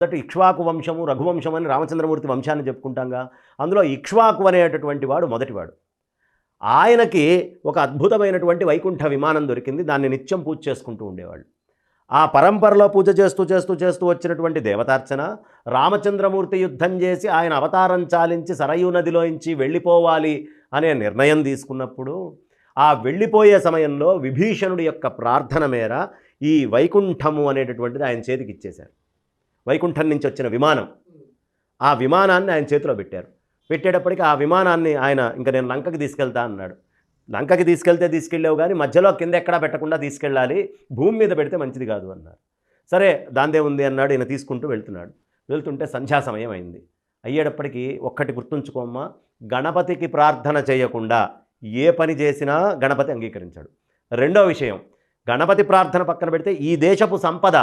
మొదటి ఇక్ష్వాకు వంశము రఘువంశం అని రామచంద్రమూర్తి వంశాన్ని చెప్పుకుంటాంగా. అందులో ఇక్ష్వాకు అనేటటువంటి వాడు మొదటివాడు. ఆయనకి ఒక అద్భుతమైనటువంటి వైకుంఠ విమానం దొరికింది. దాన్ని నిత్యం పూజ చేసుకుంటూ ఉండేవాళ్ళు. ఆ పరంపరలో పూజ చేస్తూ వచ్చినటువంటి దేవతార్చన రామచంద్రమూర్తి యుద్ధం చేసి ఆయన అవతారం చాలించి సరయూ నదిలోంచి వెళ్ళిపోవాలి అనే నిర్ణయం తీసుకున్నప్పుడు ఆ వెళ్ళిపోయే సమయంలో విభీషణుడి యొక్క ప్రార్థన మేర ఈ వైకుంఠము అనేటటువంటిది ఆయన చేతికి ఇచ్చేశారు. వైకుంఠం నుంచి వచ్చిన విమానం, ఆ విమానాన్ని ఆయన చేతిలో పెట్టారు. పెట్టేటప్పటికి ఆ విమానాన్ని ఆయన ఇంకా నేను లంకకి తీసుకెళ్తా అన్నాడు. లంకకి తీసుకెళ్ళావు కానీ మధ్యలో కింద ఎక్కడా పెట్టకుండా తీసుకెళ్ళాలి, భూమి మీద పెడితే మంచిది కాదు అన్నారు. సరే దాందే ఉంది అన్నాడు. ఈయన తీసుకుంటూ వెళ్తుంటే సంధ్యా సమయం అయింది. అయ్యేటప్పటికీ ఒక్కటి గుర్తుంచుకోమ్మా, గణపతికి ప్రార్థన చేయకుండా ఏ పని చేసినా గణపతి అంగీకరించాడు. రెండో విషయం, గణపతి ప్రార్థన పక్కన పెడితే ఈ దేశపు సంపద,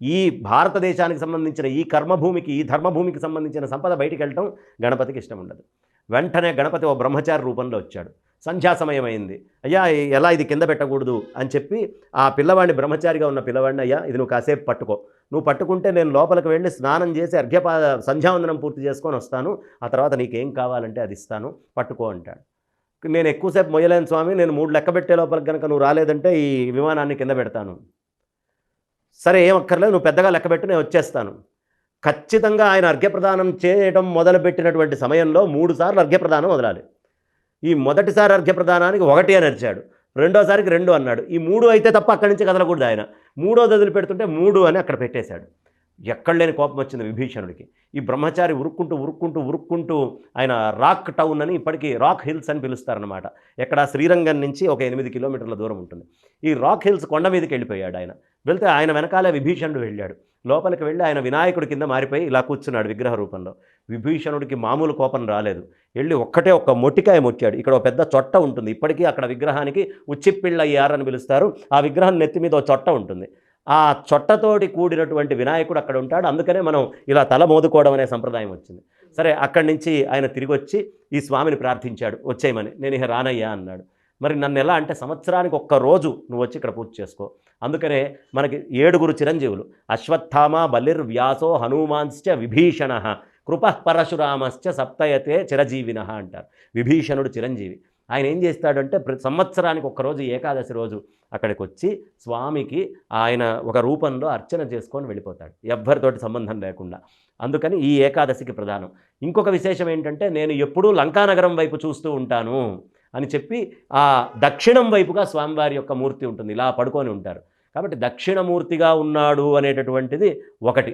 ఈ భారతదేశానికి సంబంధించిన ఈ కర్మభూమికి ఈ ధర్మభూమికి సంబంధించిన సంపద బయటికి వెళ్ళటం గణపతికి ఇష్టం ఉండదు. వెంటనే గణపతి ఓ బ్రహ్మచారి రూపంలో వచ్చాడు. సంధ్యా సమయం అయింది. అయ్యా ఎలా ఇది కింద పెట్టకూడదు అని చెప్పి ఆ పిల్లవాడిని, బ్రహ్మచారిగా ఉన్న పిల్లవాడిని, అయ్యా ఇది నువ్వు కాసేపు పట్టుకో, నువ్వు పట్టుకుంటే నేను లోపలికి వెళ్ళి స్నానం చేసి సంధ్యావందనం పూర్తి చేసుకొని వస్తాను, ఆ తర్వాత నీకేం కావాలంటే అది ఇస్తాను, పట్టుకో అంటాడు. నేను ఎక్కువసేపు మొయ్యలేను స్వామి, నేను 3 లెక్క పెట్టే లోపలికి కనుక నువ్వు రాలేదంటే ఈ విమానాన్ని కింద పెడతాను. సరే ఏం అక్కర్లేదు, నువ్వు పెద్దగా లెక్క పెట్టి నేను వచ్చేస్తాను. ఖచ్చితంగా ఆయన అర్ఘ్యప్రదానం చేయడం మొదలుపెట్టినటువంటి సమయంలో 3 సార్లు అర్ఘ్యప్రదానం వదలాలి. ఈ మొదటిసారి అర్ఘ్యప్రదానానికి 1 అని అరిచాడు, రెండోసారికి 2 అన్నాడు. ఈ 3 అయితే తప్ప అక్కడి నుంచి కదలకూడదు ఆయన. 3వ వదిలి పెడుతుంటే 3 అని అక్కడ పెట్టేశాడు. ఎక్కడ లేని కోపం వచ్చింది విభీషణుడికి. ఈ బ్రహ్మచారి ఉరుక్కుంటూ ఆయన రాక్ టౌన్ అని, ఇప్పటికీ రాక్ హిల్స్ అని పిలుస్తారనమాట. ఎక్కడ శ్రీరంగం నుంచి ఒక 8 కిలోమీటర్ల దూరం ఉంటుంది. ఈ రాక్ హిల్స్ కొండ మీదకి వెళ్ళిపోయాడు ఆయన. వెళ్తే ఆయన వెనకాలే విభీషణుడు వెళ్ళాడు. లోపలికి వెళ్ళి ఆయన వినాయకుడి కింద మారిపోయి ఇలా కూర్చున్నాడు విగ్రహ రూపంలో. విభీషణుడికి మామూలు కోపం రాలేదు. వెళ్ళి ఒక్క మొట్టికాయ ముట్టాడు. ఇక్కడ ఒక పెద్ద చొట్ట ఉంటుంది, ఇప్పటికీ అక్కడ విగ్రహానికి ఉచ్చిపిళ్ళయ్యారని పిలుస్తారు. ఆ విగ్రహం నెత్తి మీద ఒక చొట్ట ఉంటుంది. ఆ చొట్టతోటి కూడినటువంటి వినాయకుడు అక్కడ ఉంటాడు. అందుకనే మనం ఇలా తల మోదుకోవడం అనే సంప్రదాయం వచ్చింది. సరే అక్కడి నుంచి ఆయన తిరిగి వచ్చి ఈ స్వామిని ప్రార్థించాడు, వచ్చేయమని. నేను ఇక రానయ్యా అన్నాడు. మరి నన్ను ఎలా అంటే, సంవత్సరానికి 1 రోజు నువ్వు వచ్చి ఇక్కడ పూజ చేసుకో. అందుకనే మనకి 7 చిరంజీవులు, అశ్వత్థామ బలిర్వ్యాసో హనుమాన్శ్చ విభీషణ కృపః పరశురామశ్చ సప్తయతే చిరజీవిన అంటారు. విభీషణుడు చిరంజీవి. ఆయన ఏం చేస్తాడంటే సంవత్సరానికి 1 రోజు ఏకాదశి రోజు అక్కడికి వచ్చి స్వామికి ఆయన ఒక రూపంలో అర్చన చేసుకొని వెళ్ళిపోతాడు, ఎవ్వరితోటి సంబంధం లేకుండా. అందుకని ఈ ఏకాదశికి ప్రధానం. ఇంకొక విశేషం ఏంటంటే, నేను ఎప్పుడూ లంకానగరం వైపు చూస్తూ ఉంటాను అని చెప్పి ఆ దక్షిణం వైపుగా స్వామివారి యొక్క మూర్తి ఉంటుంది, ఇలా పడుకొని ఉంటారు. కాబట్టి దక్షిణమూర్తిగా ఉన్నాడు అనేటటువంటిది ఒకటి.